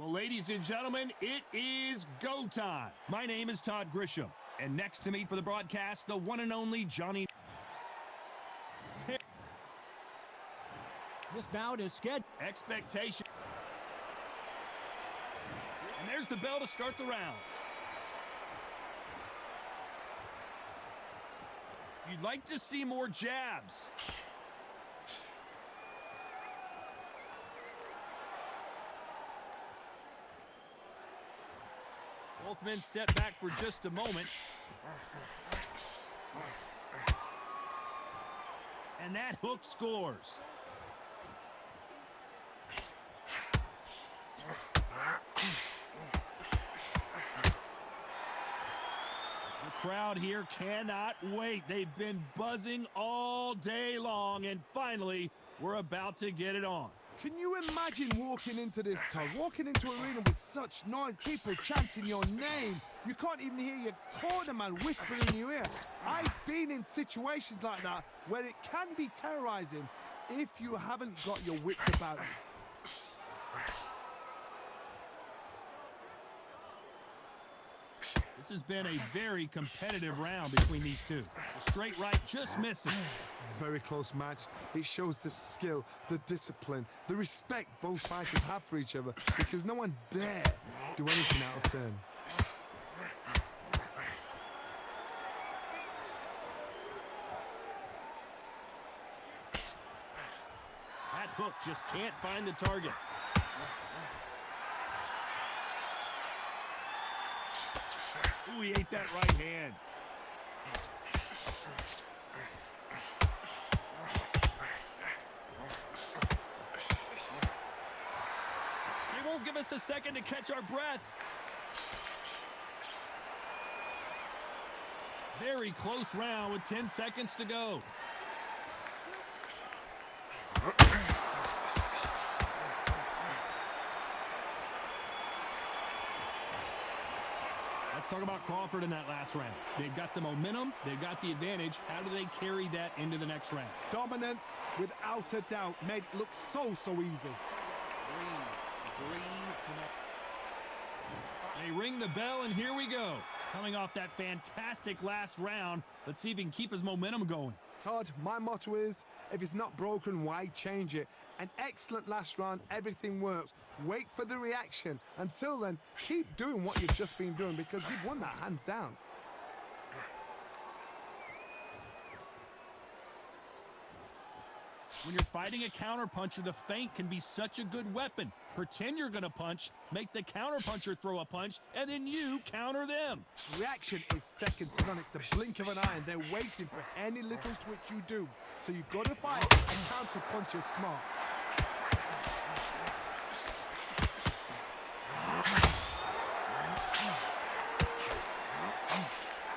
Well, ladies and gentlemen, it is go time. My name is Todd Grisham, and next to me for the broadcast, the one and only Johnny. This bout is scheduled. Expectation. And there's the bell to start the round. You'd like to see more jabs. Both men step back for just a moment. And that hook scores. The crowd here cannot wait. They've been buzzing all day long, and finally, we're about to get it on. Can you imagine walking into this, Todd? Walking into an arena with such noise, people chanting your name. You can't even hear your cornerman whispering in your ear. I've been in situations like that where it can be terrorizing if you haven't got your wits about you. This has been a very competitive round between these two. The straight right just misses. Very close match. It shows the skill, the discipline, the respect both fighters have for each other, because no one dare do anything out of turn. That hook just can't find the target. Ooh, he ate that right hand. They won't give us a second to catch our breath. Very close round with 10 seconds to go. Let's talk about Crawford in that last round. They've got the momentum, they've got the advantage. How do they carry that into the next round? Dominance, without a doubt, made it look so easy. They ring the bell, and here we go. Coming off that fantastic last round, let's see if he can keep his momentum going. Todd, my motto is, if it's not broken, why change it? An excellent last round, everything works. Wait for the reaction. Until then, keep doing what you've just been doing, because you've won that hands down. When you're fighting a counterpuncher, the feint can be such a good weapon. Pretend you're going to punch, make the counterpuncher throw a punch, and then you counter them. Reaction is second to none. It's the blink of an eye, and they're waiting for any little twitch you do. So you've got to fight and counterpunch is smart.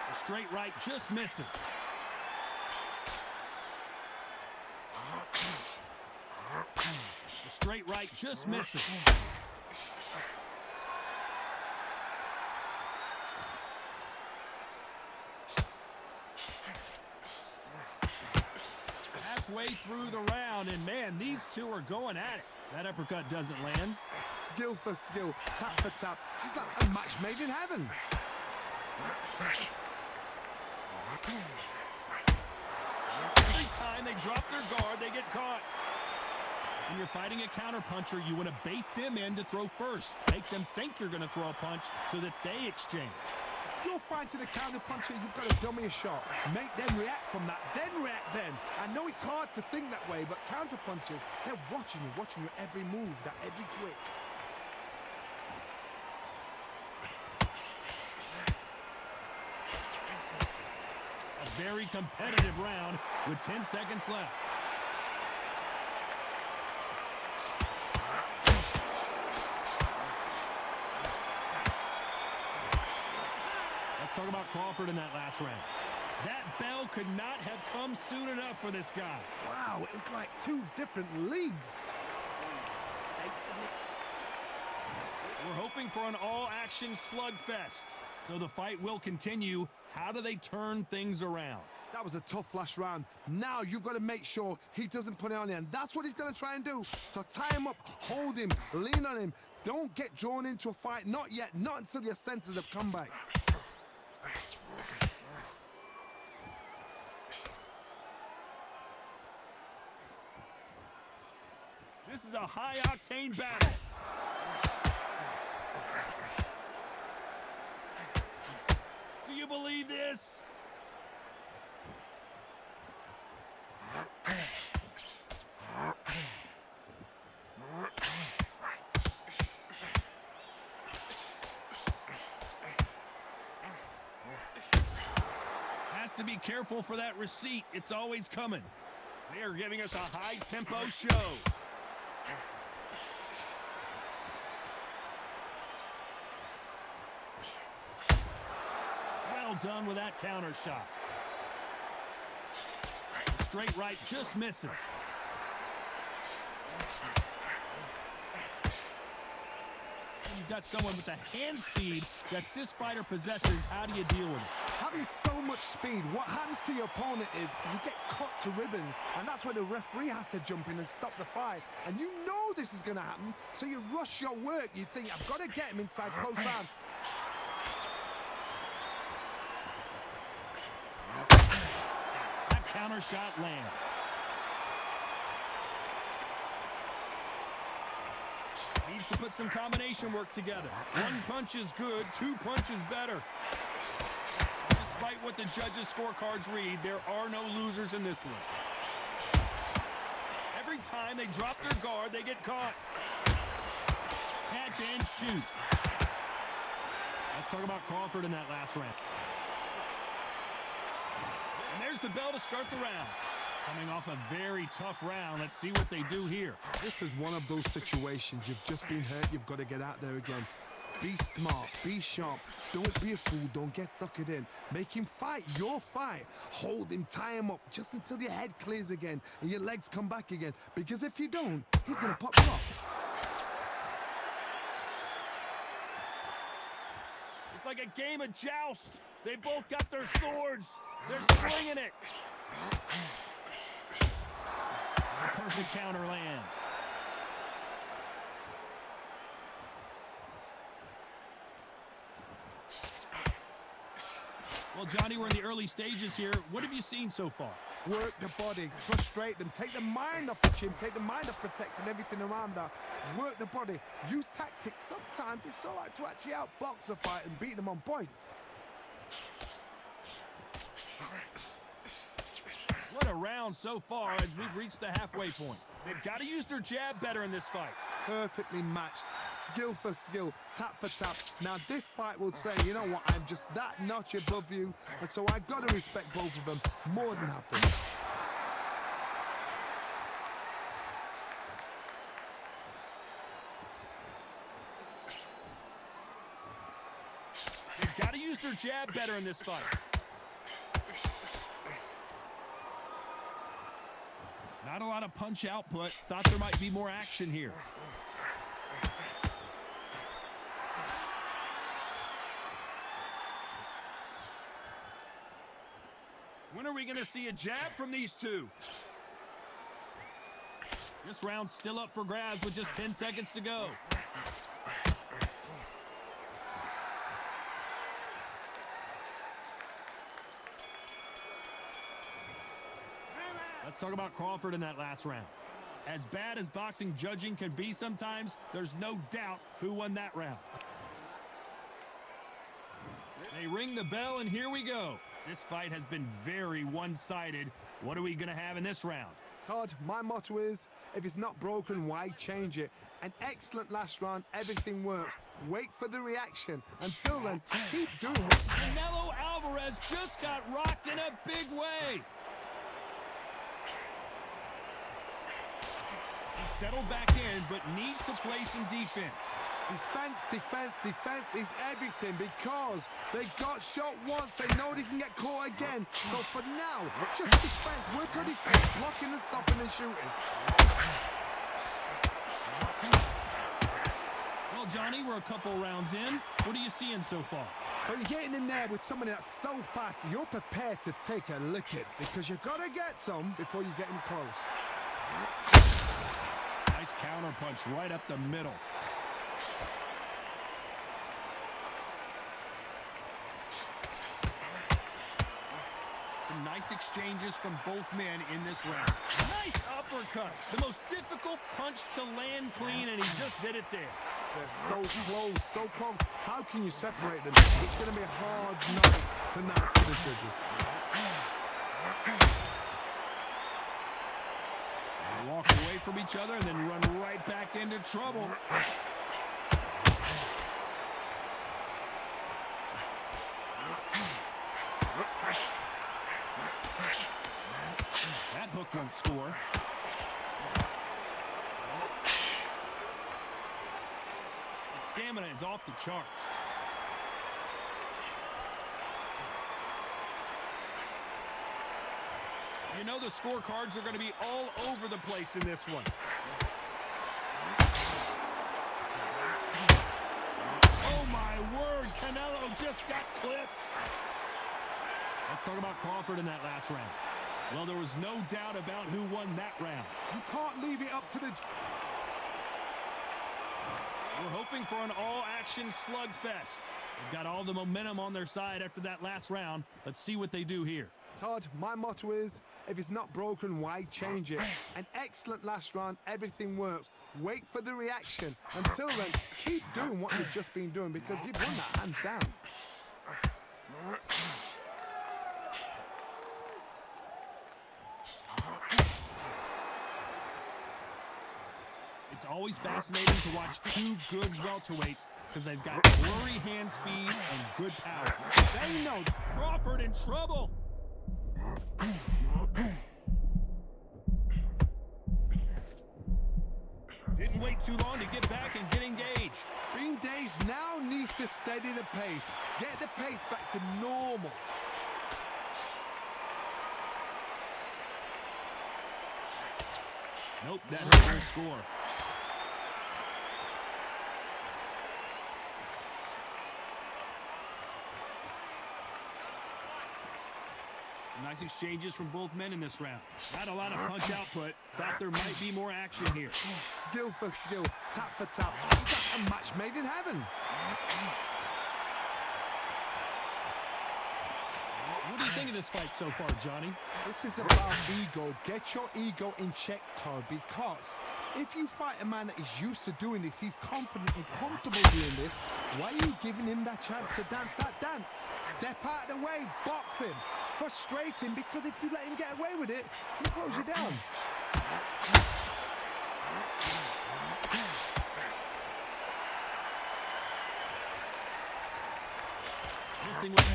The straight right just misses. The straight right just misses. Halfway through the round, and man, these two are going at it. That uppercut doesn't land. Skill for skill, tap for tap. Just like a match made in heaven. Every time they drop their guard, they get caught. When you're fighting a counterpuncher, you want to bait them in to throw first. Make them think you're going to throw a punch so that they exchange. If you're fighting a counterpuncher, you've got to dummy a shot. Make them react from that, then react then. I know it's hard to think that way, but counterpunchers, they're watching your every move, that every twitch. A very competitive round with 10 seconds left. Let's talk about Crawford in that last round. That bell could not have come soon enough for this guy. Wow, it's like two different leagues. We're hoping for an all-action slugfest. So the fight will continue. How do they turn things around? That was a tough last round. Now you've got to make sure he doesn't put it on you, and that's what he's going to try and do. So tie him up, hold him, lean on him. Don't get drawn into a fight. Not yet. Not until your senses have come back. This is a high-octane battle. Do you believe this? Has to be careful for that receipt. It's always coming. They are giving us a high-tempo show. Well done with that counter shot. Straight right just misses. You've got someone with the hand speed that this fighter possesses. How do you deal with it? Having so much speed, what happens to your opponent is you get cut to ribbons, and that's where the referee has to jump in and stop the fight. And you know this is going to happen, so you rush your work. You think, I've got to get him inside close round. That counter shot lands. Needs to put some combination work together. One punch is good, two punches better. Despite what the judges' scorecards read, there are no losers in this one. Every time they drop their guard, they get caught. Catch and shoot. Let's talk about Crawford in that last round. And there's the bell to start the round. Coming off a very tough round. Let's see what they do here. This is one of those situations. You've just been hurt. You've got to get out there again. Be smart. Be sharp. Don't be a fool. Don't get suckered in. Make him fight your fight. Hold him. Tie him up just until your head clears again and your legs come back again. Because if you don't, he's going to pop you off. It's like a game of joust. They both got their swords. They're swinging it. The perfect counter lands. Well, Johnny, we're in the early stages here. What have you seen so far? Work the body, frustrate them, take the mind off the chin, take the mind off protecting everything around that. Work the body, use tactics. Sometimes it's all right to actually outbox a fight and beat them on points. What a round so far as we've reached the halfway point. They've got to use their jab better in this fight. Perfectly matched, skill for skill, tap for tap. Now this fight will say, you know what, I'm just that notch above you, and so I've got to respect both of them more than happy. They've got to use their jab better in this fight. Not a lot of punch output. Thought there might be more action here. When are we going to see a jab from these two? This round's still up for grabs with just 10 seconds to go. Let's talk about Crawford in that last round. As bad as boxing judging can be sometimes, there's no doubt who won that round. They ring the bell, and here we go. This fight has been very one-sided. What are we going to have in this round? Todd, my motto is, if it's not broken, why change it? An excellent last round, everything works. Wait for the reaction. Until then, keep doing it. Canelo Alvarez just got rocked in a big way. He settled back in, but needs to play some defense. Defense, defense, defense is everything because they got shot once. They know they can get caught again. So for now, just defense. Work on defense, blocking and stopping and shooting. Well, Johnny, we're a couple rounds in. What are you seeing so far? So you're getting in there with somebody that's so fast, you're prepared to take a licking because you've got to get some before you get him close. Nice counter punch right up the middle. Some nice exchanges from both men in this round. Nice uppercut. The most difficult punch to land clean, and he just did it there. They're so close, so close. How can you separate them? It's going to be a hard night tonight for the judges. They walk away from each other and then run right back into trouble. That hook won't score. Stamina is off the charts. You know the scorecards are going to be all over the place in this one. Oh my word, Canelo just got clipped. Let's talk about Crawford in that last round. Well, there was no doubt about who won that round. You can't leave it up to the... We're hoping for an all-action slugfest. They've got all the momentum on their side after that last round. Let's see what they do here. Todd, my motto is, if it's not broken, why change it? An excellent last round, everything works. Wait for the reaction. Until then, keep doing what you've just been doing because you've won that hands down. It's always fascinating to watch two good welterweights because they've got flurry hand speed and good power. They know Crawford in trouble. Didn't wait too long to get back and get engaged. Bean Days now needs to steady the pace. Get the pace back to normal. Nope, that hurt will score. Nice exchanges from both men in this round. Not a lot of punch output. Thought there might be more action here. Skill for skill, tap for tap. It's like a match made in heaven. What do you think of this fight so far, Johnny? This is about ego. Get your ego in check, Todd, because if you fight a man that is used to doing this, he's confident and comfortable doing this, why are you giving him that chance to dance that dance? Step out of the way, box him. Frustrating, because if you let him get away with it, he'll close you down.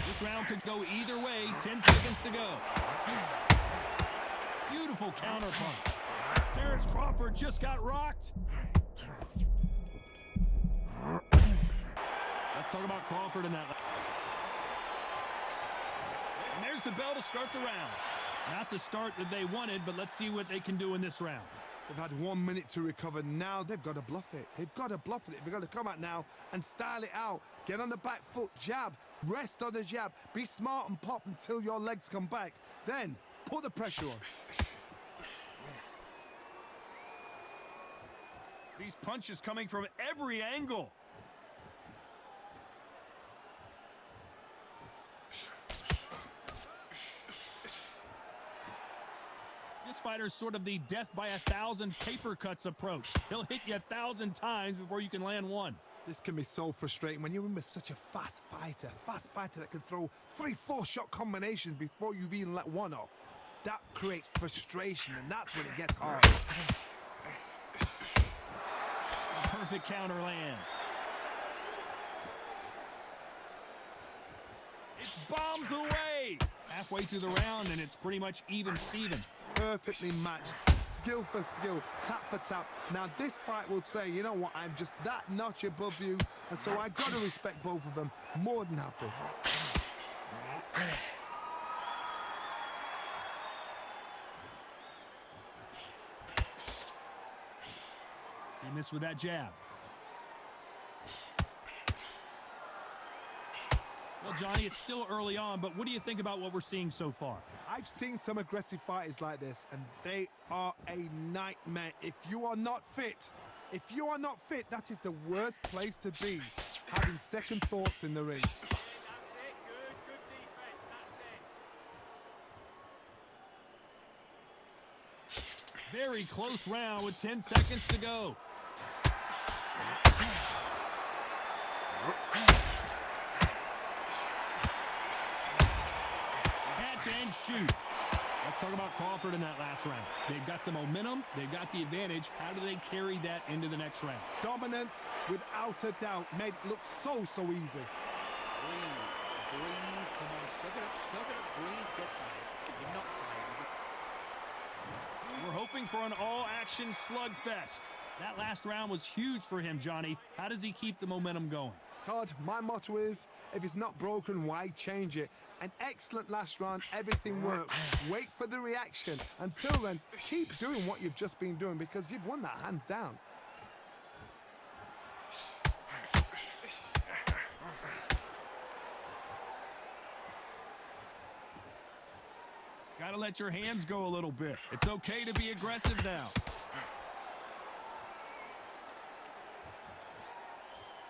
This round could go either way. 10 seconds to go. Beautiful counter punch. Terrance Crawford just got rocked. Let's talk about Crawford in that. And there's the bell to start the round. Not the start that they wanted, but let's see what they can do in this round. They've had 1 minute to recover. Now they've got to bluff it. They've got to bluff it. They've got to come out now and style it out. Get on the back foot, jab, rest on the jab. Be smart and pop until your legs come back. Then put the pressure on. These punches coming from every angle. This fighter's sort of the death by 1,000 paper cuts approach. He'll hit you 1,000 times before you can land one. This can be so frustrating when you're in with such a fast fighter that can throw 3-4 shot combinations before you've even let one off. That creates frustration, and that's when it gets hard. Perfect counter lands. It bombs away. Halfway through the round, and it's pretty much even Steven. Perfectly matched, skill for skill, tap for tap. Now this fight will say, you know what, I'm just that notch above you, and so I got to respect both of them. More than happy. He missed with that jab. Well, Johnny, it's still early on, but what do you think about what we're seeing so far? I've seen some aggressive fighters like this, and they are a nightmare. If you are not fit, that is the worst place to be, having second thoughts in the ring. That's it, good defense, that's it. Very close round with 10 seconds to go. Catch and shoot. Let's talk about Crawford in that last round. They've got the momentum, they've got the advantage. How do they carry that into the next round? Dominance, without a doubt, made it look so easy. Breathe, come on, suck it up, breathe, get tired. You're not tired. We're hoping for an all-action slugfest. That last round was huge for him, Johnny. How does he keep the momentum going? Todd, my motto is, if it's not broken, why change it? An excellent last round, everything works. Wait for the reaction. Until then, keep doing what you've just been doing because you've won that hands down. Gotta let your hands go a little bit. It's okay to be aggressive now.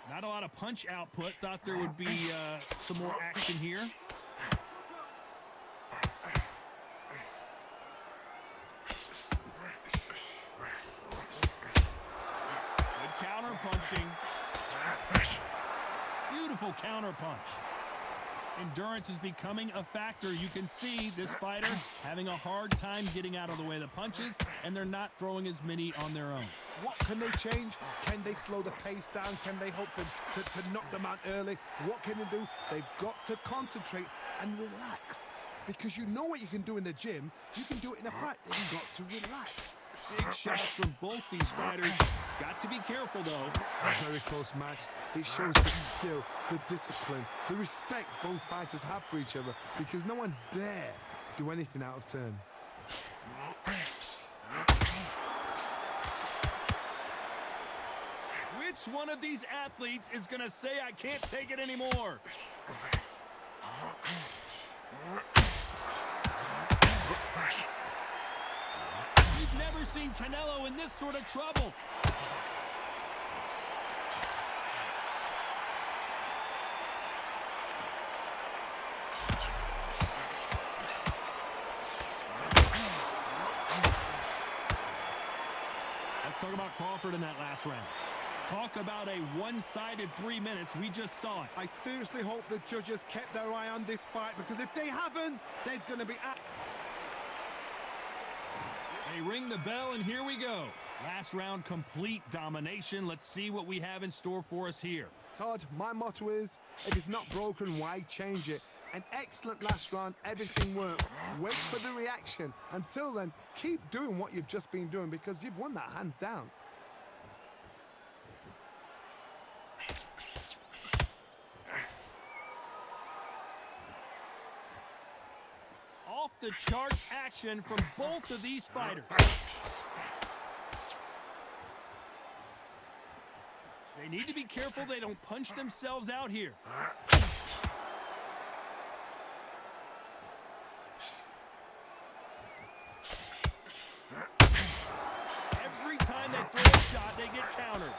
Not a lot of punch output. Thought there would be some more action here. Good counter punching. Beautiful counter punch. Endurance is becoming a factor. You can see this fighter having a hard time getting out of the way of the punches, and they're not throwing as many on their own. What can they change? Can they slow the pace down? Can they hope to knock them out early? What can they do? They've got to concentrate and relax. Because you know what you can do in the gym, you can do it in a fight. They've got to relax. Big shots from both these fighters. Got to be careful, though. A very close match. It shows the skill, the discipline, the respect both fighters have for each other because no one dare do anything out of turn. Which one of these athletes is going to say, I can't take it anymore? We've never seen Canelo in this sort of trouble. Let's talk about Crawford in that last round. Talk about a one-sided 3 minutes. We just saw it. I seriously hope the judges kept their eye on this fight because if they haven't, there's going to be... They ring the bell, and here we go. Last round, complete domination. Let's see what we have in store for us here. Todd, my motto is, if it's not broken, why change it? An excellent last round, everything worked. Wait for the reaction. Until then, keep doing what you've just been doing because you've won that hands down. Off the charts action from both of these fighters. They need to be careful they don't punch themselves out here. Every time they throw a shot, they get countered.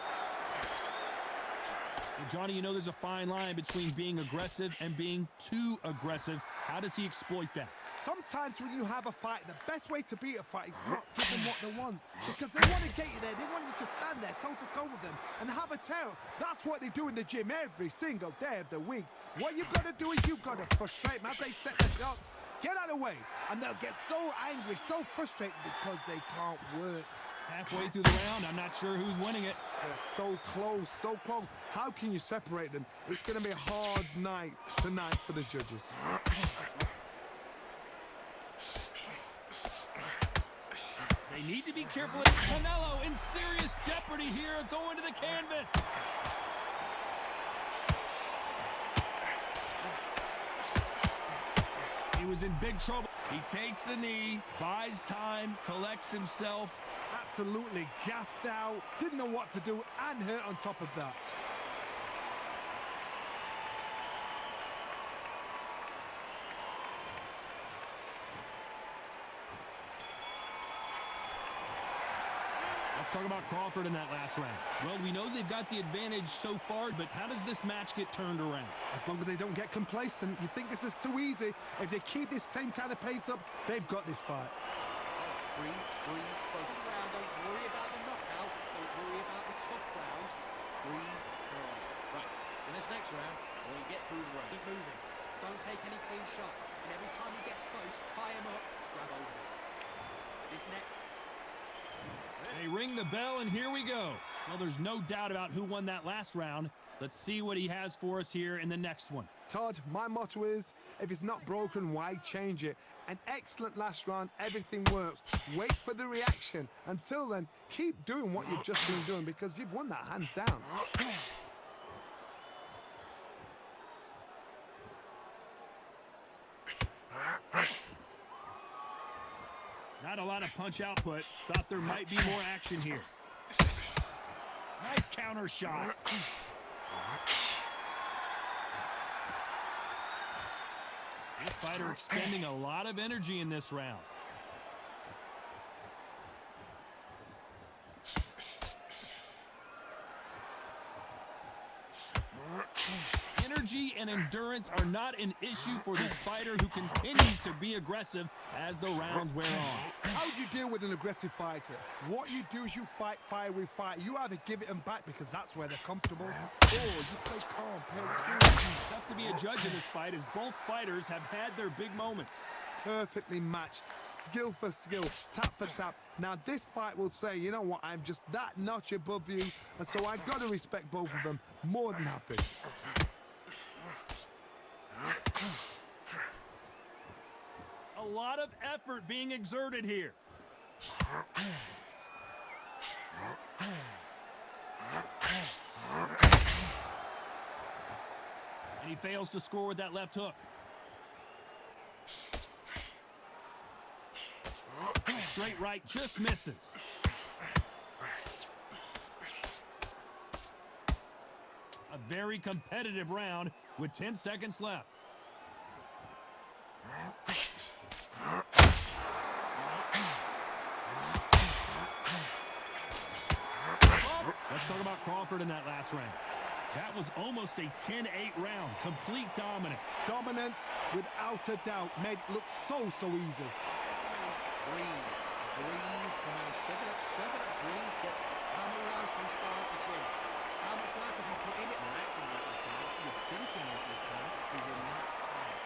Well, Johnny, you know there's a fine line between being aggressive and being too aggressive. How does he exploit that? Sometimes when you have a fight, the best way to beat a fight is not give them what they want. Because they want to get you there. They want you to stand there toe-to-toe with them and have a tear. That's what they do in the gym every single day of the week. What you've got to do is you've got to frustrate them as they set the shots. Get out of the way. And they'll get so angry, so frustrated because they can't work. Halfway through the round, I'm not sure who's winning it. They're so close, so close. How can you separate them? It's going to be a hard night tonight for the judges. They need to be careful. Canelo in serious jeopardy here, going to the canvas. He was in big trouble. He takes a knee, buys time, collects himself. Absolutely gassed out, didn't know what to do, and hurt on top of that. Let's talk about Crawford in that last round. Well, we know they've got the advantage so far, but how does this match get turned around? As long as they don't get complacent, you think this is too easy. If they keep this same kind of pace up, they've got this fight. Breathe, focus around. Don't worry about the knockout. Don't worry about the tough round. Breathe, right. In this next round, when you get through the round, Keep moving. Don't take any clean shots. And every time he gets close, tie him up, grab over him. This next. They ring the bell, and here we go. Well, there's no doubt about who won that last round. Let's see what he has for us here in the next one. Todd, my motto is, if it's not broken, why change it? An excellent last round, everything works. Wait for the reaction. Until then, keep doing what you've just been doing because you've won that hands down. Not a lot of punch output. Thought there might be more action here. Nice counter shot. This fighter expending a lot of energy in this round. Energy and endurance are not an issue for this fighter who continues to be aggressive as the rounds wear on. How do you deal with an aggressive fighter? What you do is you fight fire with fire. You either give it them back because that's where they're comfortable, or you play calm, play cool. Tough to be a judge in this fight as both fighters have had their big moments. Perfectly matched, skill for skill, tap for tap. Now this fight will say, you know what, I'm just that notch above you, and so I got to respect both of them. More than happy. A lot of effort being exerted here. And he fails to score with that left hook. Straight right just misses. A very competitive round with 10 seconds left. Let's talk about Crawford in that last round. That was almost a 10-8 round. Complete dominance. Dominance, without a doubt, made it look so easy. breathe. Come on, suck it up, breathe. Get how many rounds from start at the gym? How much work have you put in it? You're acting like you can. You're thinking like you can, but you're not tired.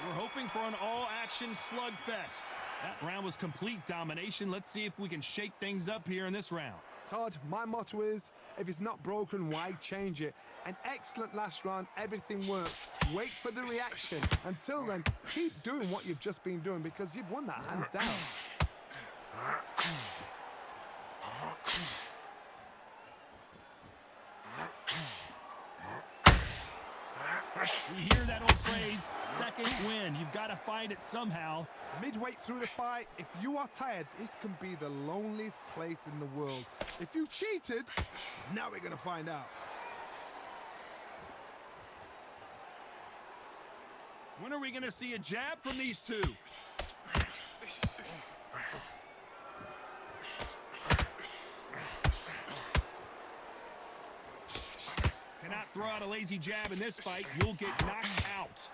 We're hoping for an all-action slugfest. That round was complete domination. Let's see if we can shake things up here in this round. Todd, my motto is, if it's not broken, why change it? An excellent last round, everything works. Wait for the reaction. Until then, keep doing what you've just been doing because you've won that hands down. We hear that old phrase, second win. You've got to find it somehow. Midway through the fight, if you are tired, this can be the loneliest place in the world. If you cheated, now we're going to find out. When are we going to see a jab from these two? Cannot throw out a lazy jab in this fight. You'll get knocked out.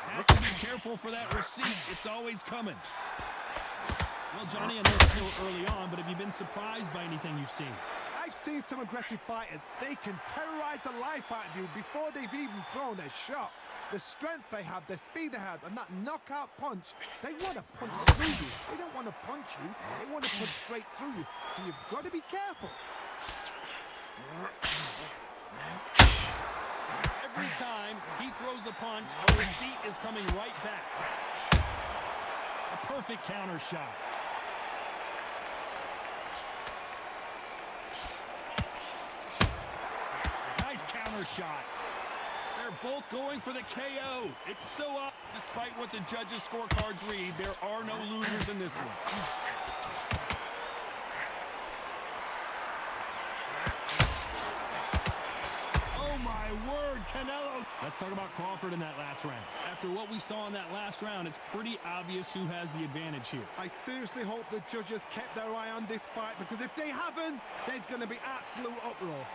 Has to be careful for that receipt. It's always coming. Well, Johnny, I know it's still early on, but have you been surprised by anything you've seen? I've seen some aggressive fighters. They can terrorize the life out of you before they've even thrown a shot. The strength they have, the speed they have, and that knockout punch, they want to punch through you. They don't want to punch you. They want to punch straight through you. So you've got to be careful. Every time he throws a punch, a receipt is coming right back. A perfect counter shot. Nice counter shot. They're both going for the KO. It's so up. Despite what the judges' scorecards read, there are no losers in this one. Oh my my word, Canelo. Let's talk about Crawford in that last round. After what we saw in that last round, it's pretty obvious who has the advantage here. I seriously hope the judges kept their eye on this fight, because if they haven't, there's going to be absolute uproar.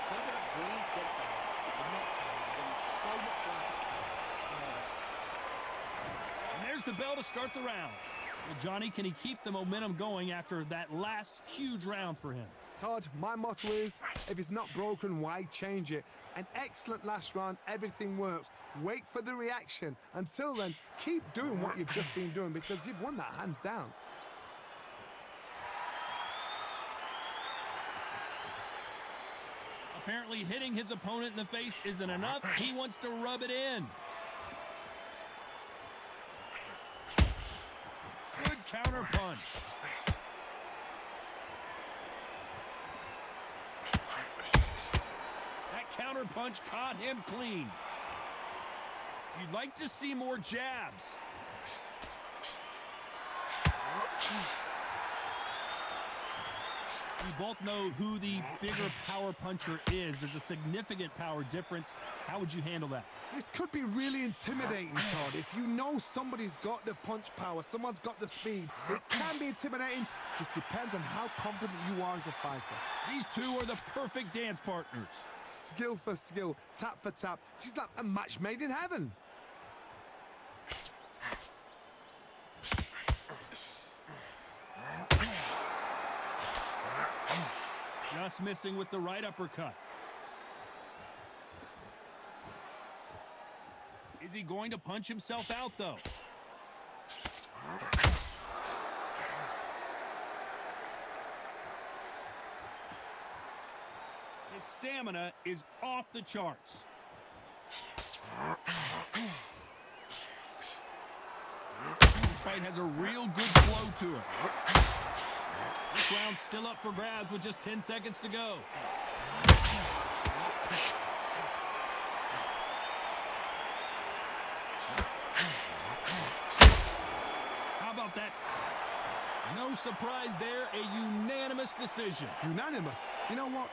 Suck it up, breathe, get tired. You're not tired. You're doing so much like And there's the bell to start the round. Well, Johnny, can he keep the momentum going after that last huge round for him? Todd, my motto is, if it's not broken, why change it? An excellent last round, everything works. Wait for the reaction. Until then, keep doing what you've just been doing, because you've won that hands down. Apparently hitting his opponent in the face isn't enough. He wants to rub it in. Good counter punch. That counter punch caught him clean. You'd like to see more jabs. We both know who the bigger power puncher is. There's a significant power difference. How would you handle that? This could be really intimidating, Todd. If you know somebody's got the punch power, someone's got the speed, it can be intimidating. Just depends on how confident you are as a fighter. These two are the perfect dance partners. Skill for skill, tap for tap. She's like a match made in heaven. Just missing with the right uppercut. Is he going to punch himself out, though? His stamina is off the charts. This fight has a real good flow to it. This round's still up for grabs with just 10 seconds to go. How about that? No surprise there, a unanimous decision. Unanimous. You know what?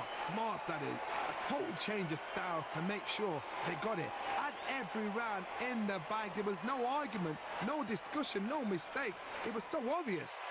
Smarts that is. A total change of styles to make sure they got it. At every round in the bag, there was no argument, no discussion, no mistake. It was so obvious.